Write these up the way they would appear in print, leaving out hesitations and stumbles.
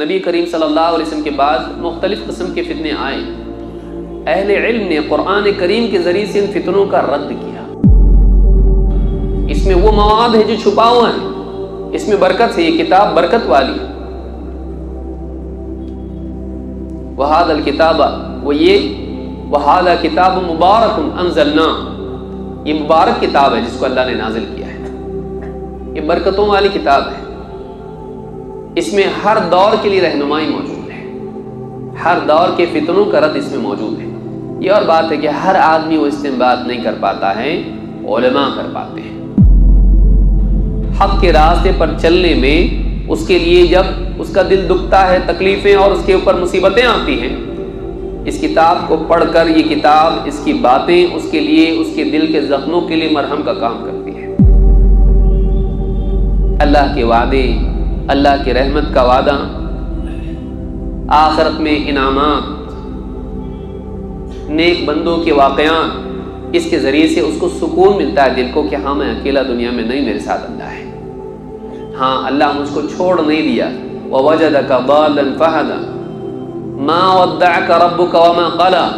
نبی کریم صلی اللہ علیہ وسلم کے بعد مختلف قسم کے فتنے آئے، اہل علم نے قرآن کریم کے ذریعے سے ان فتنوں کا رد کیا۔ اس میں وہ مواد ہے جو چھپا ہوا ہے، اس میں برکت ہے، یہ کتاب برکت والی ہے۔ وَهَذَا الْكِتَابَ وَهَذَا كِتَابٌ مُبَارَكٌ أَنزَلْنَاهُ، یہ مبارک کتاب ہے جس کو اللہ نے نازل کیا ہے، یہ برکتوں والی کتاب ہے۔ اس میں ہر دور کے لیے رہنمائی موجود ہے، ہر دور کے فتنوں کا رد اس میں موجود ہے۔ یہ اور بات ہے کہ ہر آدمی وہ استنباط نہیں کر پاتا ہے، علماء کر پاتے ہیں۔ حق کے راستے پر چلنے میں اس کے لیے جب اس کا دل دکھتا ہے، تکلیفیں اور اس کے اوپر مصیبتیں آتی ہیں، اس کتاب کو پڑھ کر یہ کتاب، اس کی باتیں اس کے لیے، اس کے دل کے زخموں کے لیے مرہم کا کام کرتی ہے۔ اللہ کے وعدے، اللہ کی رحمت کا وعدہ، آخرت میں انعامات، نیک بندوں کے واقعات، اس کے ذریعے سے اس کو سکون ملتا ہے دل کو کہ ہاں میں اکیلا دنیا میں نہیں، میرے ساتھ اللہ ہے، ہاں اللہ مجھ کو چھوڑ نہیں دیا۔ وَوَجَدَكَ ضَالًّا فَهَدَىٰ مَا وَدَّعَكَ رَبُّكَ وَمَا قَلَىٰ۔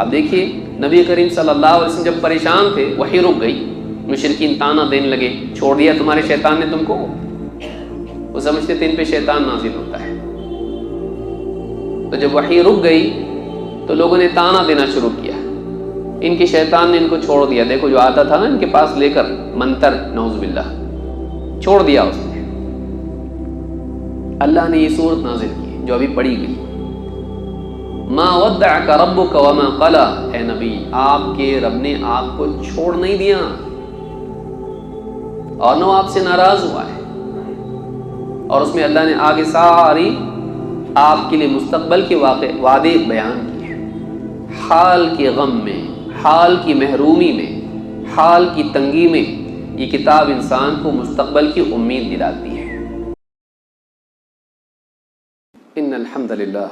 اب دیکھیے نبی کریم صلی اللہ علیہ وسلم جب پریشان تھے، وحی رک گئی، مشرکین طعنہ دینے لگے، چھوڑ دیا تمہارے شیطان نے تم کو، وہ سمجھتے تھے ان پہ شیطان نازل ہوتا ہے۔ تو جب وحی رک گئی تو لوگوں نے طعنہ دینا شروع کیا، ان کے شیطان نے ان کو چھوڑ دیا، دیکھو جو آتا تھا نا ان کے پاس لے کر منتر، نعوذ باللہ، چھوڑ دیا اس نے۔ اللہ نے یہ صورت نازل کی جو ابھی پڑھی گئی، ما ودعک ربک وما قلی، اے نبی آپ کے رب نے آپ کو چھوڑ نہیں دیا اور نہ آپ سے ناراض ہوا ہے۔ اور اس میں اللہ نے آگے ساری آپ کے لیے مستقبل کے وعدے بیان کیے، حال کے غم میں، حال کی محرومی میں، حال کی تنگی میں یہ کتاب انسان کو مستقبل کی امید دلاتی ہے۔ ان الحمد للہ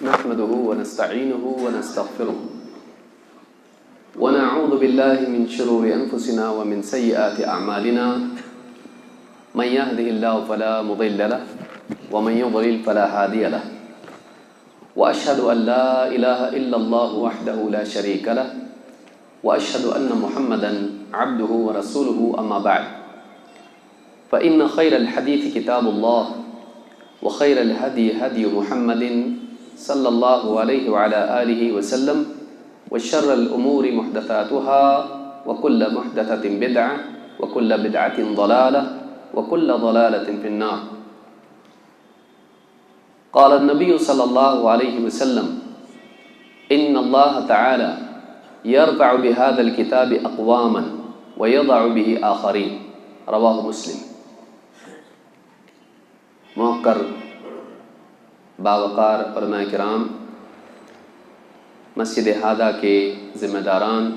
نحمده ونستعینه ونستغفره ونعوذ باللہ من شرور انفسنا ومن سیئات اعمالنا، من يهده الله فلا مضل له ومن يضلل فلا هادي له، واشهد ان لا اله الا الله وحده لا شريك له، واشهد ان محمدا عبده ورسوله، اما بعد فان خير الحديث كتاب الله وخير الهدي هدي محمد صلى الله عليه وعلى آله وسلم، وشر الأمور محدثاتها وكل محدثة بدعة وكل بدعة ضلالة وكل ضلالة في النار۔ قال النبي صلى الله عليه وسلم إن الله تعالى يرفع بهذا الكتاب أقواما ويضع به آخرين، رواه مسلم۔ موقر باوقار علماء کرام، مسجد ہادہ کے ذمہ داران،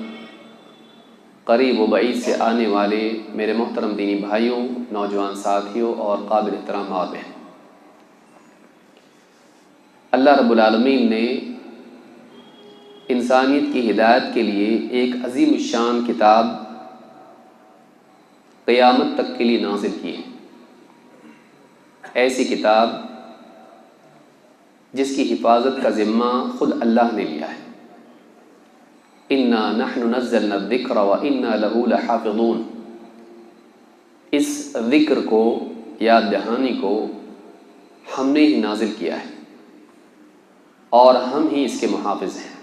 قریب و بعید سے آنے والے میرے محترم دینی بھائیوں، نوجوان ساتھیوں اور قابل احترام ماں بہن، اللہ رب العالمین نے انسانیت کی ہدایت کے لیے ایک عظیم الشان کتاب قیامت تک کے لیے نازل کی ہے۔ ایسی کتاب جس کی حفاظت کا ذمہ خود اللہ نے لیا ہے۔ انا نحن نزلنا الذکر وانا له لحافظون، اس ذکر کو، یاد دہانی کو ہم نے ہی نازل کیا ہے اور ہم ہی اس کے محافظ ہیں۔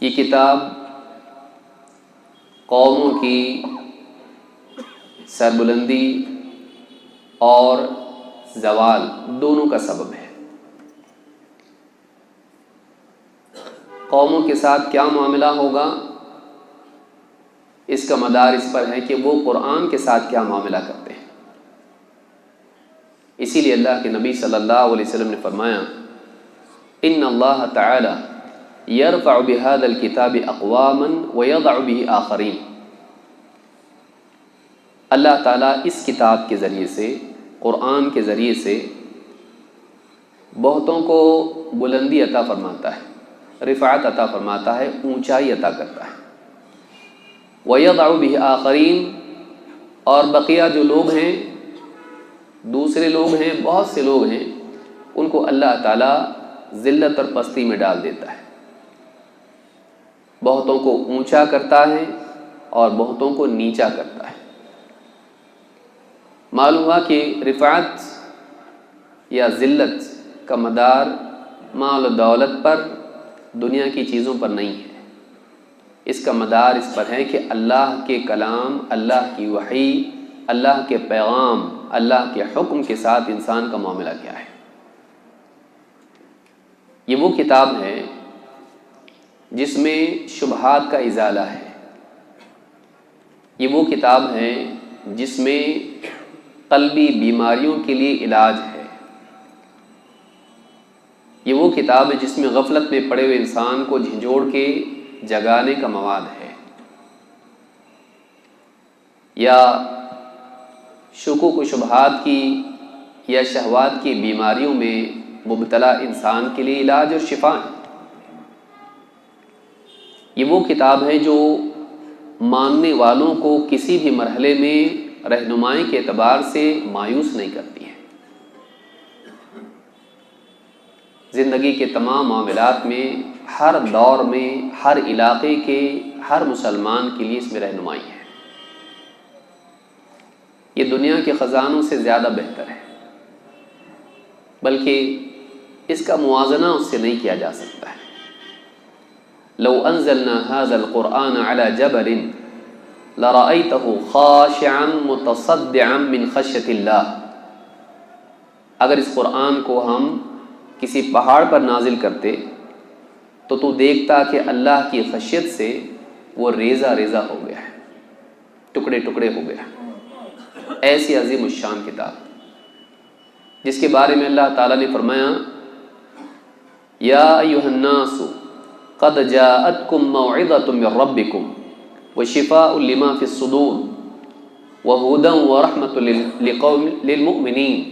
یہ کتاب قوموں کی سربلندی اور زوال دونوں کا سبب ہے۔ قوموں کے ساتھ کیا معاملہ ہوگا، اس کا مدار اس پر ہے کہ وہ قرآن کے ساتھ کیا معاملہ کرتے ہیں۔ اسی لیے اللہ کے نبی صلی اللہ علیہ وسلم نے فرمایا ان اللہ تعالی یرفع بهذا الكتاب اقواما ويضع به آخرین، اللہ تعالیٰ اس کتاب کے ذریعے سے، قرآن کے ذریعے سے بہتوں کو بلندی عطا فرماتا ہے، رفعت عطا فرماتا ہے، اونچائی عطا کرتا ہے۔ وَيَضَعُ بِهِ آخَرِينَ، اور بقیہ جو لوگ ہیں دوسرے لوگ ہیں، بہت سے لوگ ہیں، ان کو اللہ تعالیٰ ذلت اور پستی میں ڈال دیتا ہے، بہتوں کو اونچا کرتا ہے اور بہتوں کو نیچا کرتا ہے۔ معلوم ہوا کہ رفعت یا ذلت کا مدار مال و دولت پر، دنیا کی چیزوں پر نہیں ہے، اس کا مدار اس پر ہے کہ اللہ کے کلام، اللہ کی وحی، اللہ کے پیغام، اللہ کے حکم کے ساتھ انسان کا معاملہ کیا ہے۔ یہ وہ کتاب ہے جس میں شبہات کا ازالہ ہے، یہ وہ کتاب ہے جس میں قلبی بیماریوں کے لیے علاج ہے، یہ وہ کتاب ہے جس میں غفلت میں پڑے ہوئے انسان کو جھنجھوڑ کے جگانے کا مواد ہے، یا شکوک و شبہات کی یا شہوات کی بیماریوں میں مبتلا انسان کے لیے علاج اور شفا ہے۔ یہ وہ کتاب ہے جو ماننے والوں کو کسی بھی مرحلے میں رہنمائی کے اعتبار سے مایوس نہیں کرتی ہے۔ زندگی کے تمام معاملات میں، ہر دور میں، ہر علاقے کے ہر مسلمان کے لیے اس میں رہنمائی ہے۔ یہ دنیا کے خزانوں سے زیادہ بہتر ہے، بلکہ اس کا موازنہ اس سے نہیں کیا جا سکتا ہے۔ لو انزلنا هذا القرآن على جبل لرأيته خاشعا متصدعا من خشية الله، اگر اس قرآن کو ہم کسی پہاڑ پر نازل کرتے تو دیکھتا کہ اللہ کی خشیت سے وہ ریزہ ریزہ ہو گیا ہے، ٹکڑے ٹکڑے ہو گیا۔ ایسی عظیم الشان کتاب جس کے بارے میں اللہ تعالیٰ نے فرمایا، یا ایھا الناس قد جاءتکم موعظۃ من ربکم وشفاء لما فی الصدور وہدی ورحمۃ للمؤمنین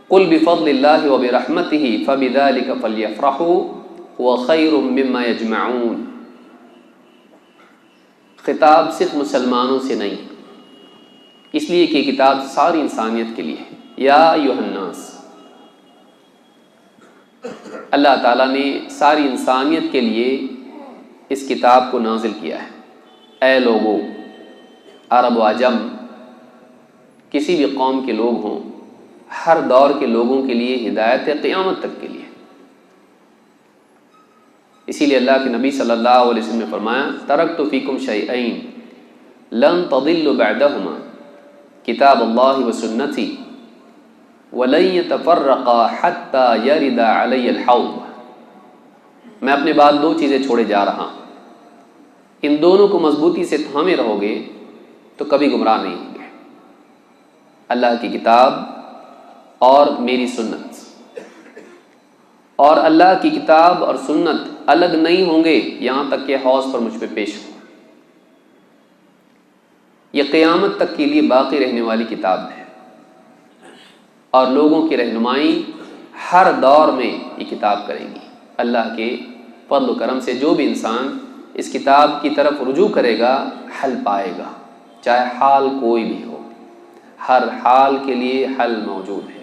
قل بفضل اللہ وبرحمتہ فبذلک فلیفرحوا هو خیر مما یجمعون۔ خطاب صرف مسلمانوں سے نہیں، اس لیے کہ کتاب ساری انسانیت کے لیے ہے۔ یا ایھا الناس، اللہ تعالیٰ نے ساری انسانیت کے لیے اس کتاب کو نازل کیا ہے۔ اے لوگو، عرب و عجم، کسی بھی قوم کے لوگ ہوں، ہر دور کے لوگوں کے لیے ہدایت ہے، قیامت تک کے لیے۔ اسی لیے اللہ کے نبی صلی اللہ علیہ وسلم نے فرمایا، ترکت فیکم شیئین لن تضلوا بعدہما کتاب اللہ و سنتی ولن یتفرقا حتی یرد علی الحوض۔ میں اپنے بعد دو چیزیں چھوڑے جا رہا ہوں، ان دونوں کو مضبوطی سے تھامے رہو گے تو کبھی گمراہ نہیں ہوں گے، اللہ کی کتاب اور میری سنت۔ اور اللہ کی کتاب اور سنت الگ نہیں ہوں گے یہاں تک کہ حوض پر مجھ پہ پیش ہو۔ یہ قیامت تک کے لیے باقی رہنے والی کتاب ہے، اور لوگوں کی رہنمائی ہر دور میں یہ کتاب کرے گی۔ اللہ کے فضل و کرم سے جو بھی انسان اس کتاب کی طرف رجوع کرے گا، حل پائے گا، چاہے حال کوئی بھی ہو، ہر حال کے لیے حل موجود ہے۔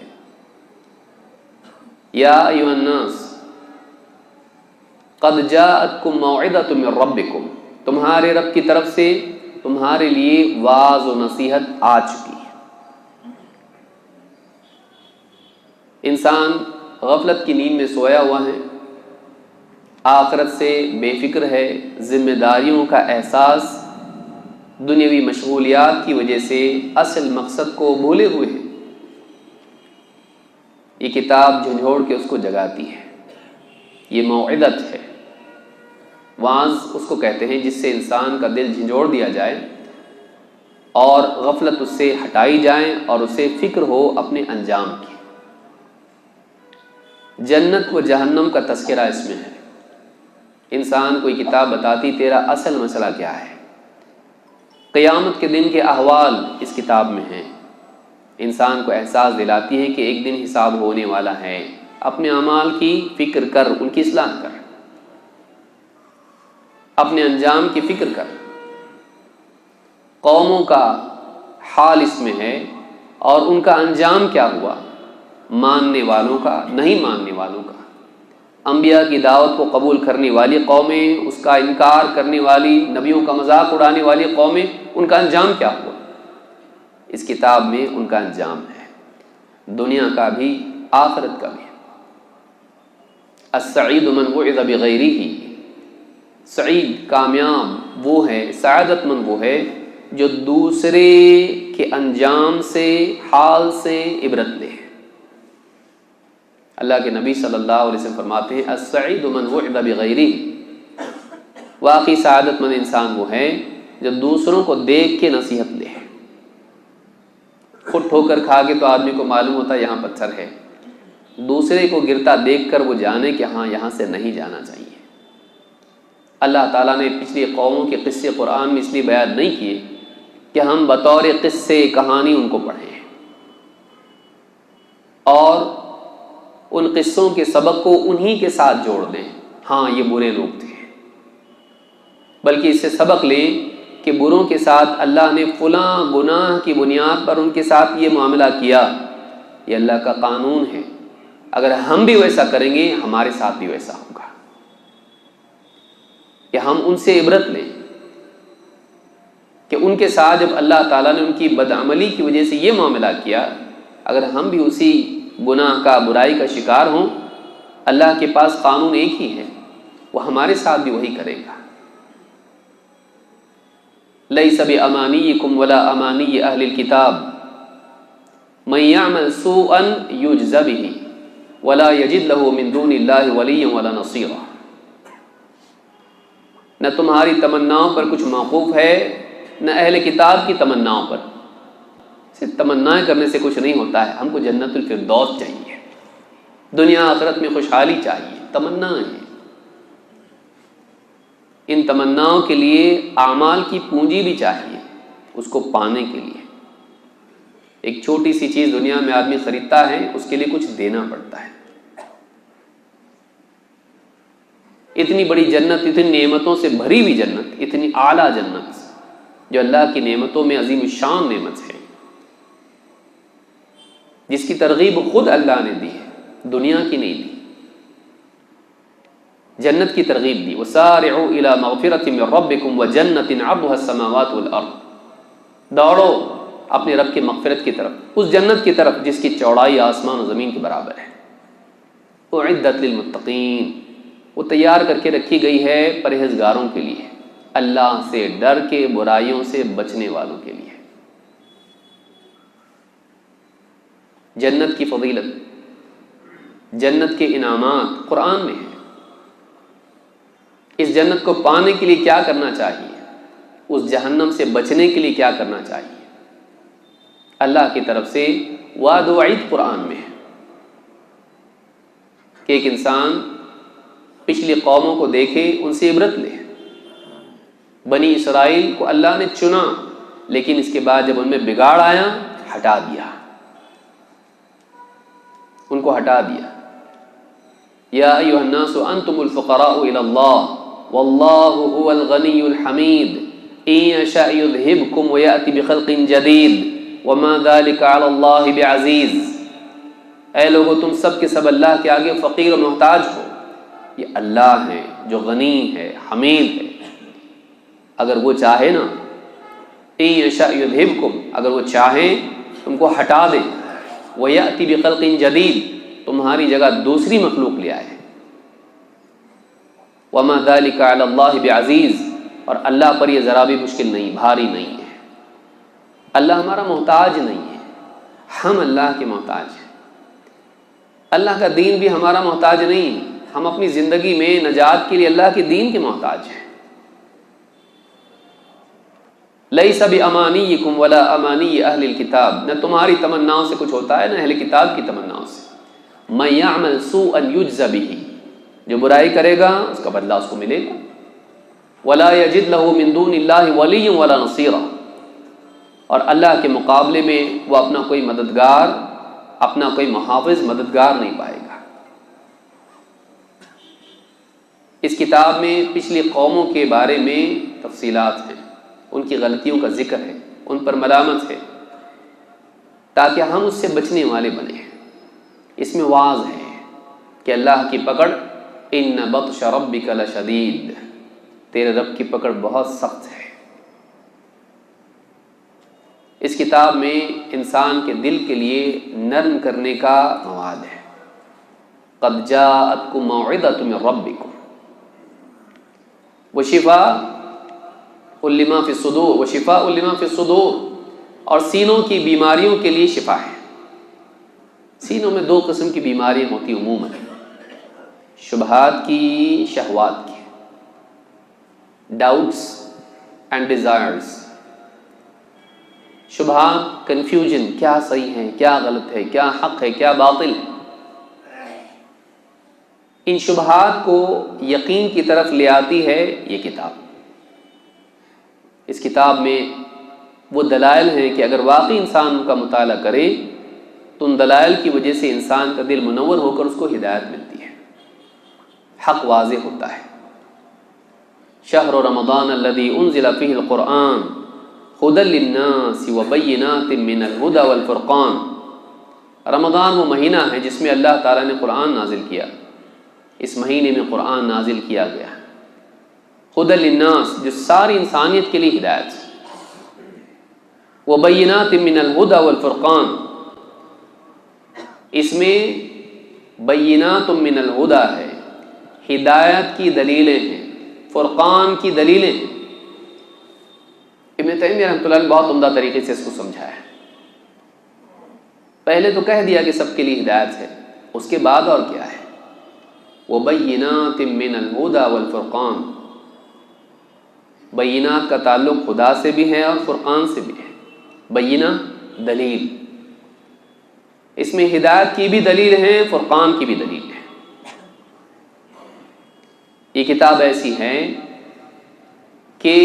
یا ایھا الناس قد جاءتکم موعظۃ من ربکم، تمہارے رب کی طرف سے تمہارے لیے واعظ و نصیحت آ چکی ہے۔ انسان غفلت کی نیند میں سویا ہوا ہے، آخرت سے بے فکر ہے، ذمہ داریوں کا احساس، دنیاوی مشغولیات کی وجہ سے اصل مقصد کو بھولے ہوئے ہیں۔ یہ کتاب جھنجھوڑ کے اس کو جگاتی ہے۔ یہ موعظت ہے، واعظ اس کو کہتے ہیں جس سے انسان کا دل جھنجھوڑ دیا جائے اور غفلت اس سے ہٹائی جائے اور اسے فکر ہو اپنے انجام کی۔ جنت و جہنم کا تذکرہ اس میں ہے۔ انسان کو یہ کتاب بتاتی تیرا اصل مسئلہ کیا ہے، قیامت کے دن کے احوال اس کتاب میں ہیں۔ انسان کو احساس دلاتی ہے کہ ایک دن حساب ہونے والا ہے، اپنے اعمال کی فکر کر، ان کی اصلاح کر، اپنے انجام کی فکر کر۔ قوموں کا حال اس میں ہے اور ان کا انجام کیا ہوا، ماننے والوں کا، نہیں ماننے والوں کا، انبیاء کی دعوت کو قبول کرنے والی قومیں، اس کا انکار کرنے والی، نبیوں کا مذاق اڑانے والی قومیں، ان کا انجام کیا ہوا۔ اس کتاب میں ان کا انجام ہے، دنیا کا بھی آخرت کا بھی۔ السعید من وعظ بغیرہ، سعید کامیاب وہ ہے، سعادت مند وہ ہے جو دوسرے کے انجام سے، حال سے عبرت لے۔ اللہ کے نبی صلی اللہ علیہ وسلم فرماتے ہیں السعید من وعظ بغیرہ، واقعی سعادت مند انسان وہ ہے جو دوسروں کو دیکھ کے نصیحت لے۔ خود ٹھوکر کھا کے تو آدمی کو معلوم ہوتا ہے یہاں پتھر ہے، دوسرے کو گرتا دیکھ کر وہ جانے کہ ہاں یہاں سے نہیں جانا چاہیے۔ اللہ تعالیٰ نے پچھلی قوموں کے قصے قرآن میں اس لیے بیان نہیں کیے کہ ہم بطور قصے کہانی ان کو پڑھیں اور ان قصوں کے سبق کو انہی کے ساتھ جوڑ دیں، ہاں یہ برے لوگ تھے، بلکہ اس سے سبق لیں کہ بروں کے ساتھ اللہ نے فلاں گناہ کی بنیاد پر ان کے ساتھ یہ معاملہ کیا، یہ اللہ کا قانون ہے، اگر ہم بھی ویسا کریں گے ہمارے ساتھ بھی ویسا ہوگا، کہ ہم ان سے عبرت لیں کہ ان کے ساتھ جب اللہ تعالیٰ نے ان کی بدعملی کی وجہ سے یہ معاملہ کیا، اگر ہم بھی اسی گناہ کا، برائی کا شکار ہوں، اللہ کے پاس قانون ایک ہی ہے، وہ ہمارے ساتھ بھی وہی کرے گا۔ لیس بامانیکم ولا امانی اہل الکتاب من یعمل سوءا یجز به ولا یجد له من دون اللہ ولیا ولا نصیرا۔ نہ تمہاری تمناؤں پر کچھ موقوف ہے، نہ اہل کتاب کی تمناؤں پر۔ صرف تمنائیں کرنے سے کچھ نہیں ہوتا ہے، ہم کو جنت الفردوس چاہیے، دنیا آخرت میں خوشحالی چاہیے، تمنائیں ہیں۔ ان تمناؤں کے لیے اعمال کی پونجی بھی چاہیے، اس کو پانے کے لیے۔ ایک چھوٹی سی چیز دنیا میں آدمی خریدتا ہے، اس کے لیے کچھ دینا پڑتا ہے۔ اتنی بڑی جنت، اتنی نعمتوں سے بھری ہوئی جنت، اتنی اعلیٰ جنت جو اللہ کی نعمتوں میں عظیم الشان نعمت ہے، جس کی ترغیب خود اللہ نے دی ہے، دنیا کی نہیں دی، جنت کی ترغیب دی۔ وَسَارِعُوا إِلَى مَغْفِرَةٍ مِّن رَبِّكُمْ وَجَنَّةٍ عَرْضُهَا السَّمَاوَاتُ وَالْأَرْضُ، دوڑو اپنے رب کی مغفرت کی طرف، اس جنت کی طرف جس کی چوڑائی آسمان و زمین کے برابر ہے۔ اعدت للمتقین، وہ تیار کر کے رکھی گئی ہے پرہیزگاروں کے لیے، اللہ سے ڈر کے، برائیوں سے بچنے والوں کے لیے۔ جنت کی فضیلت، جنت کے انعامات قرآن میں ہیں۔ اس جنت کو پانے کے لیے کیا کرنا چاہیے، اس جہنم سے بچنے کے لیے کیا کرنا چاہیے، اللہ کی طرف سے وعد و وعید قرآن میں ہے کہ ایک انسان پچھلی قوموں کو دیکھے، ان سے عبرت لے۔ بنی اسرائیل کو اللہ نے چنا، لیکن اس کے بعد جب ان میں بگاڑ آیا ہٹا دیا، ان کو ہٹا دیا۔ یا ایھا الناس انتم الفقراء الی اللہ واللہ هو الغنی الحمید ان یشاء یذھبکم ویأتی بخلق جدید وما ذلک علی اللہ بعزیز۔ اے لوگو، تم سب کے سب اللہ کے آگے فقیر و محتاج ہو، یہ اللہ ہے جو غنی ہے، حمید ہے، اگر وہ چاہے نا، ان یشاء یذھبکم، اگر وہ چاہیں تم کو ہٹا دے، ویأتی بخلق جدید، تمہاری جگہ دوسری مخلوق لے آئے، وما ذلک علی اللہ بعزیز، اور اللہ پر یہ ذرا بھی مشکل نہیں، بھاری نہیں ہے۔ اللہ ہمارا محتاج نہیں ہے، ہم اللہ کے محتاج ہیں۔ اللہ کا دین بھی ہمارا محتاج نہیں، ہم اپنی زندگی میں نجات کے لیے اللہ کے دین کے محتاج ہیں۔ لیس بامانیکم ولا امانی اہل الکتاب، نہ تمہاری تمناؤں سے کچھ ہوتا ہے، نہ اہل کتاب کی تمناؤں سے۔ من یعمل سوءا یجز بہ، جو برائی کرے گا اس کا بدلہ اس کو ملے گا۔ ولا یجد له من دون اللہ ولیا ولا نصیرا، اور اللہ کے مقابلے میں وہ اپنا کوئی مددگار، اپنا کوئی محافظ، مددگار نہیں پائے گا۔ اس کتاب میں پچھلی قوموں کے بارے میں تفصیلات ہیں، ان کی غلطیوں کا ذکر ہے، ان پر ملامت ہے، تاکہ ہم اس سے بچنے والے بنیں۔ اس میں واعظ ہے کہ اللہ کی پکڑ ان بطش ربک لشدید، تیرے رب کی پکڑ بہت سخت ہے۔ اس کتاب میں انسان کے دل کے لیے نرم کرنے کا مواد ہے۔ قد جاءتکم موعظۃ من ربکم وشفاء لما فی الصدور وشفاء لما فی الصدور، اور سینوں کی بیماریوں کے لیے شفا ہے۔ سینوں میں دو قسم کی بیماریاں ہوتی عموماً، شبہات کی، شہوات کی، ڈاؤٹس اینڈ ڈیزائرز۔ شبہات، کنفیوژن، کیا صحیح ہے، کیا غلط ہے، کیا حق ہے، کیا باطل ہے۔ ان شبہات کو یقین کی طرف لے آتی ہے یہ کتاب۔ اس کتاب میں وہ دلائل ہیں کہ اگر واقعی انسان ان کا مطالعہ کرے تو ان دلائل کی وجہ سے انسان کا دل منور ہو کر اس کو ہدایت ملتی ہے، حق واضح ہوتا ہے۔ شہر رمضان الذی انزل فیہ القرآن ھدی للناس وبینات من الھدی والفرقان، رمضان وہ مہینہ ہے جس میں اللہ تعالیٰ نے قرآن نازل کیا، اس مہینے میں قرآن نازل کیا گیا، ھدی للناس جو ساری انسانیت کے لیے ہدایت ہے، وبینات من الھدی والفرقان، اس میں بینات من الھدی ہے، ہدایت کی دلیلیں ہیں، فرقان کی دلیلیں ہیں۔ ابن تیمیہ رحمۃ اللہ علیہ بہت عمدہ طریقے سے اس کو سمجھایا ہے۔ پہلے تو کہہ دیا کہ سب کے لیے ہدایت ہے، اس کے بعد اور کیا ہے؟ وبینات من الھدی والفرقان، بینات کا تعلق خدا سے بھی ہے اور فرقان سے بھی ہے۔ بینہ دلیل، اس میں ہدایت کی بھی دلیل ہے، فرقان کی بھی دلیل ہے۔ یہ کتاب ایسی ہے کہ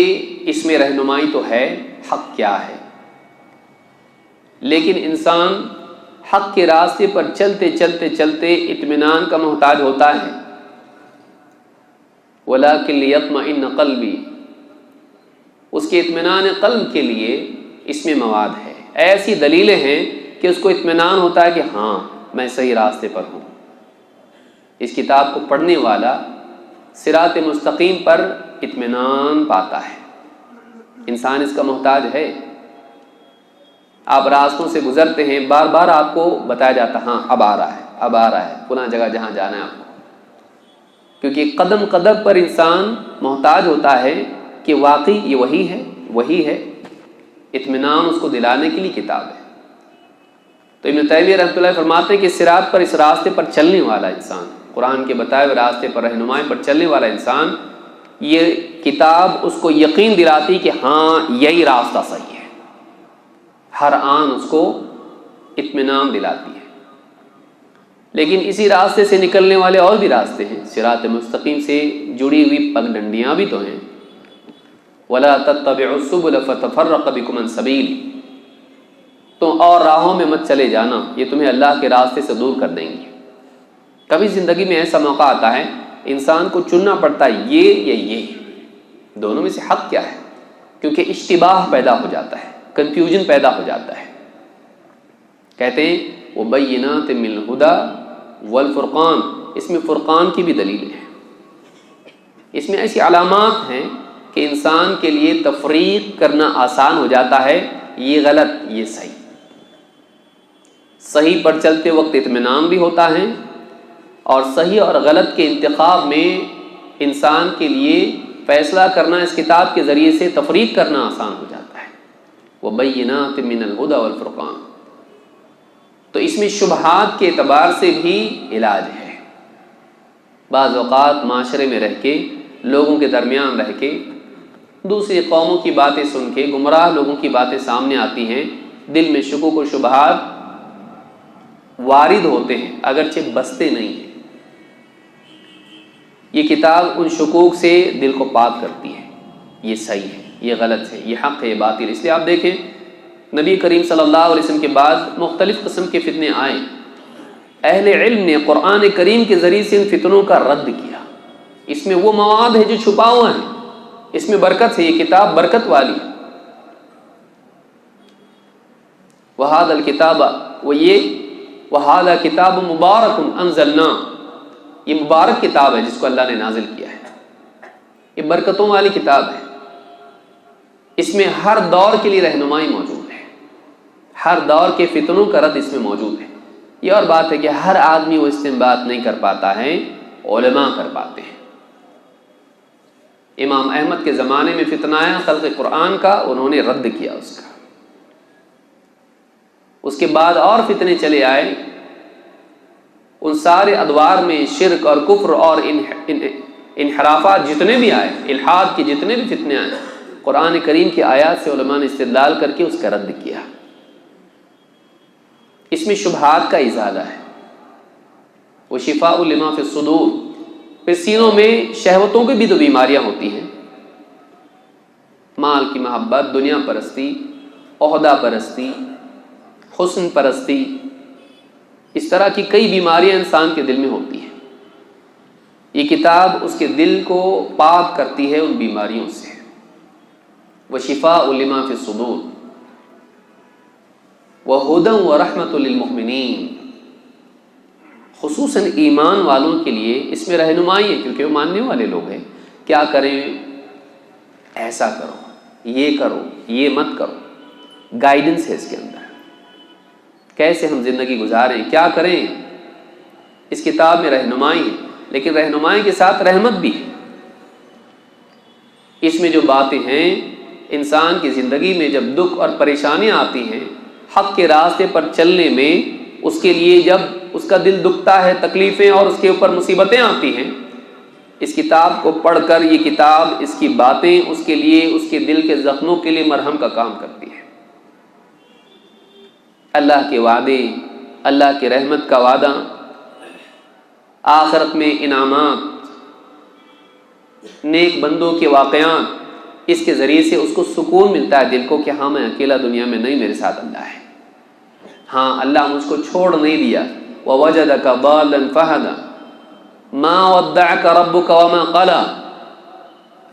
اس میں رہنمائی تو ہے حق کیا ہے، لیکن انسان حق کے راستے پر چلتے چلتے چلتے اطمینان کا محتاج ہوتا ہے۔ وَلَٰكِن لِيَطْمَئِنَّ قَلْبِي، اس کے اطمینان قلب کے لیے اس میں مواد ہے، ایسی دلیلیں ہیں کہ اس کو اطمینان ہوتا ہے کہ ہاں میں صحیح راستے پر ہوں۔ اس کتاب کو پڑھنے والا صراط مستقیم پر اطمینان پاتا ہے۔ انسان اس کا محتاج ہے۔ آپ راستوں سے گزرتے ہیں، بار بار آپ کو بتایا جاتا ہاں اب آ رہا ہے، اب آ رہا ہے، فلاں جگہ جہاں جانا ہے آپ کو، کیونکہ قدم قدم پر انسان محتاج ہوتا ہے کہ واقعی یہ وہی ہے۔ اطمینان اس کو دلانے کے لیے کتاب ہے۔ تو ابن تیمیہ رحمۃ اللہ فرماتے ہیں کہ صراط پر، اس راستے پر چلنے والا انسان، قرآن کے بتائے ہوئے راستے پر رہنمائی پر چلنے والا انسان، یہ کتاب اس کو یقین دلاتی کہ ہاں یہی راستہ صحیح ہے، ہر آن اس کو اطمینان دلاتی ہے۔ لیکن اسی راستے سے نکلنے والے اور بھی راستے ہیں، صراط مستقیم سے جڑی ہوئی پگ ڈنڈیاں بھی تو ہیں۔ وَلَا تَتَّبِعُوا السُّبُلَ فَتَفَرَّقَ بِكُمْ عَنْ سَبِيلِهِ، تم اور راہوں میں مت چلے جانا، یہ تمہیں اللہ کے راستے سے دور کر دیں گے۔ کبھی زندگی میں ایسا موقع آتا ہے انسان کو چننا پڑتا ہے یہ یا یہ، دونوں میں سے حق کیا ہے، کیونکہ اشتباہ پیدا ہو جاتا ہے، کنفیوژن پیدا ہو جاتا ہے۔ کہتے ہیں وَبَيِّنَاتٍ مِّنَ الْهُدَى وَالْفُرْقَانِ، اس میں فرقان کی بھی دلیل ہے۔ اس میں ایسی علامات ہیں کہ انسان کے لیے تفریق کرنا آسان ہو جاتا ہے، یہ غلط یہ صحیح۔ صحیح پر چلتے وقت اطمینان بھی ہوتا ہے، اور صحیح اور غلط کے انتخاب میں انسان کے لیے فیصلہ کرنا اس کتاب کے ذریعے سے تفریق کرنا آسان ہو جاتا ہے۔ وَبَيِّنَاتٍ مِّنَ الْهُدَى وَالْفُرْقَانِ، تو اس میں شبہات کے اعتبار سے بھی علاج ہے۔ بعض اوقات معاشرے میں رہ کے، لوگوں کے درمیان رہ کے، دوسری قوموں کی باتیں سن کے، گمراہ لوگوں کی باتیں سامنے آتی ہیں، دل میں شکوک و شبہات وارد ہوتے ہیں، اگرچہ بستے نہیں ہیں۔ یہ کتاب ان شکوک سے دل کو پاک کرتی ہے، یہ صحیح ہے، یہ غلط ہے، یہ حق ہے، یہ باطل۔ اس لیے آپ دیکھیں نبی کریم صلی اللہ علیہ وسلم کے بعد مختلف قسم کے فتنے آئے، اہل علم نے قرآن کریم کے ذریعے سے ان فتنوں کا رد کیا۔ اس میں وہ مواد ہے جو چھپا ہوا ہے، اس میں برکت ہے، یہ کتاب برکت والی ہے۔ وَهَذَا الْكِتَابَ وہ یہ وَهَذَا كِتَابٌ مُبَارَكٌ أَنزَلْنَاهُ یہ مبارک کتاب ہے جس کو اللہ نے نازل کیا ہے، یہ برکتوں والی کتاب ہے، اس میں ہر دور کے لیے رہنمائی موجود ہے، ہر دور کے فتنوں کا رد اس میں موجود ہے۔ یہ اور بات ہے کہ ہر آدمی وہ استنباط نہیں کر پاتا ہے، علماء کر پاتے ہیں۔ امام احمد کے زمانے میں فتنہ آیا خلق قرآن کا، انہوں نے رد کیا اس کا۔ اس کے بعد اور فتنے چلے آئے، ان سارے ادوار میں شرک اور کفر اور انحرافات جتنے بھی آئے، الحاد کے جتنے بھی فتنے آئے، قرآن کریم کی آیات سے علماء نے استدلال کر کے اس کا رد کیا۔ اس میں شبہات کا ازالہ ہے، وہ شفاء لما فی الصدور۔ پھر سینوں میں شہوتوں کی بھی تو بیماریاں ہوتی ہیں، مال کی محبت، دنیا پرستی، عہدہ پرستی، حسن پرستی، اس طرح کی کئی بیماریاں انسان کے دل میں ہوتی ہیں۔ یہ کتاب اس کے دل کو پاک کرتی ہے ان بیماریوں سے۔ وَشِفَاءُ لِمَا فِي الصُّدُورِ وَهُدًى وَرَحْمَةٌ لِّلْمُؤْمِنِينَ۔ خصوصاً ایمان والوں کے لیے اس میں رہنمائی ہے، کیونکہ وہ ماننے والے لوگ ہیں۔ کیا کریں؟ ایسا کرو، یہ کرو، یہ مت کرو، گائیڈنس ہے اس کے اندر۔ کیسے ہم زندگی گزاریں، کیا کریں، اس کتاب میں رہنمائی ہے، لیکن رہنمائی کے ساتھ رحمت بھی ہے۔ اس میں جو باتیں ہیں، انسان کی زندگی میں جب دکھ اور پریشانیاں آتی ہیں، حق کے راستے پر چلنے میں اس کے لیے جب اس کا دل دکھتا ہے، تکلیفیں اور اس کے اوپر مصیبتیں آتی ہیں، اس کتاب کو پڑھ کر یہ کتاب، اس کی باتیں اس کے لیے، اس کے دل کے زخموں کے لیے مرہم کا کام کرتی ہے۔ اللہ کے وعدے، اللہ کی رحمت کا وعدہ، آخرت میں انعامات، نیک بندوں کے واقعات، اس کے ذریعے سے اس کو سکون ملتا ہے دل کو کہ ہاں میں اکیلا دنیا میں نہیں، میرے ساتھ اللہ ہے، ہاں اللہ مجھ کو چھوڑ نہیں دیا۔ وَوَجَدَكَ ضَالًّا فَهَدَى مَا وَدَّعَكَ رَبُّكَ وَمَا قَلَى۔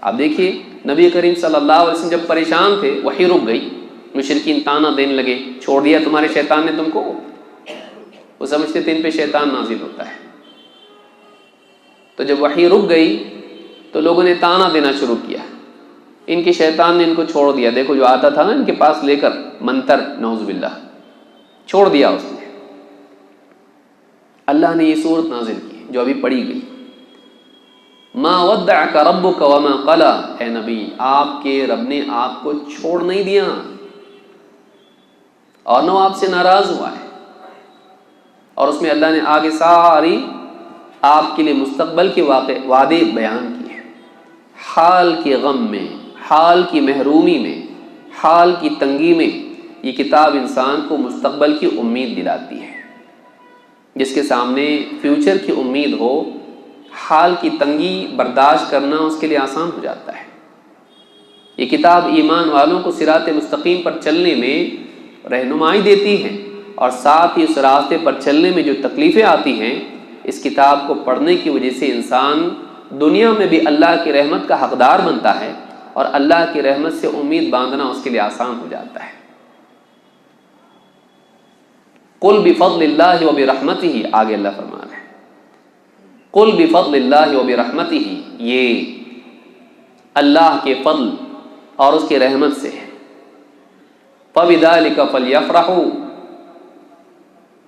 آپ دیکھیے نبی کریم صلی اللہ علیہ وسلم جب پریشان تھے، وحی رک گئی، مشرکین طعنہ دینے لگے، چھوڑ دیا تمہارے شیطان نے تم کو۔ وہ سمجھتے تھے ان پہ شیطان نازل ہوتا ہے، تو جب وحی رک گئی تو لوگوں نے طعنہ دینا شروع کیا، ان کے شیطان نے ان کو چھوڑ دیا، دیکھو جو آتا تھا نا ان کے پاس لے کر منتر، نعوذ باللہ، چھوڑ دیا اس نے۔ اللہ نے یہ صورت نازل کی جو ابھی پڑھی گئی، ما ودعک ربک وما قلی۔ اے نبی، آپ کے رب نے آپ کو چھوڑ نہیں دیا اور نہ آپ سے ناراض ہوا ہے۔ اور اس میں اللہ نے آگے ساری آپ کے لیے مستقبل کے وعدے بیان کیے ہیں، حال کے غم میں، حال کی محرومی میں، حال کی تنگی میں یہ کتاب انسان کو مستقبل کی امید دلاتی ہے۔ جس کے سامنے فیوچر کی امید ہو، حال کی تنگی برداشت کرنا اس کے لیے آسان ہو جاتا ہے۔ یہ کتاب ایمان والوں کو صراط مستقیم پر چلنے میں رہنمائی دیتی ہے، اور ساتھ ہی اس راستے پر چلنے میں جو تکلیفیں آتی ہیں، اس کتاب کو پڑھنے کی وجہ سے انسان دنیا میں بھی اللہ کی رحمت کا حقدار بنتا ہے، اور اللہ کی رحمت سے امید باندھنا اس کے لیے آسان ہو جاتا ہے۔ قل بفضل اللہ وبرحمتہ، آگے اللہ فرما رہے ہیں قل بفضل اللہ وبرحمتہ، یہ اللہ کے فضل اور اس کی رحمت سے ہے۔ فبذلک فلیفرحوا،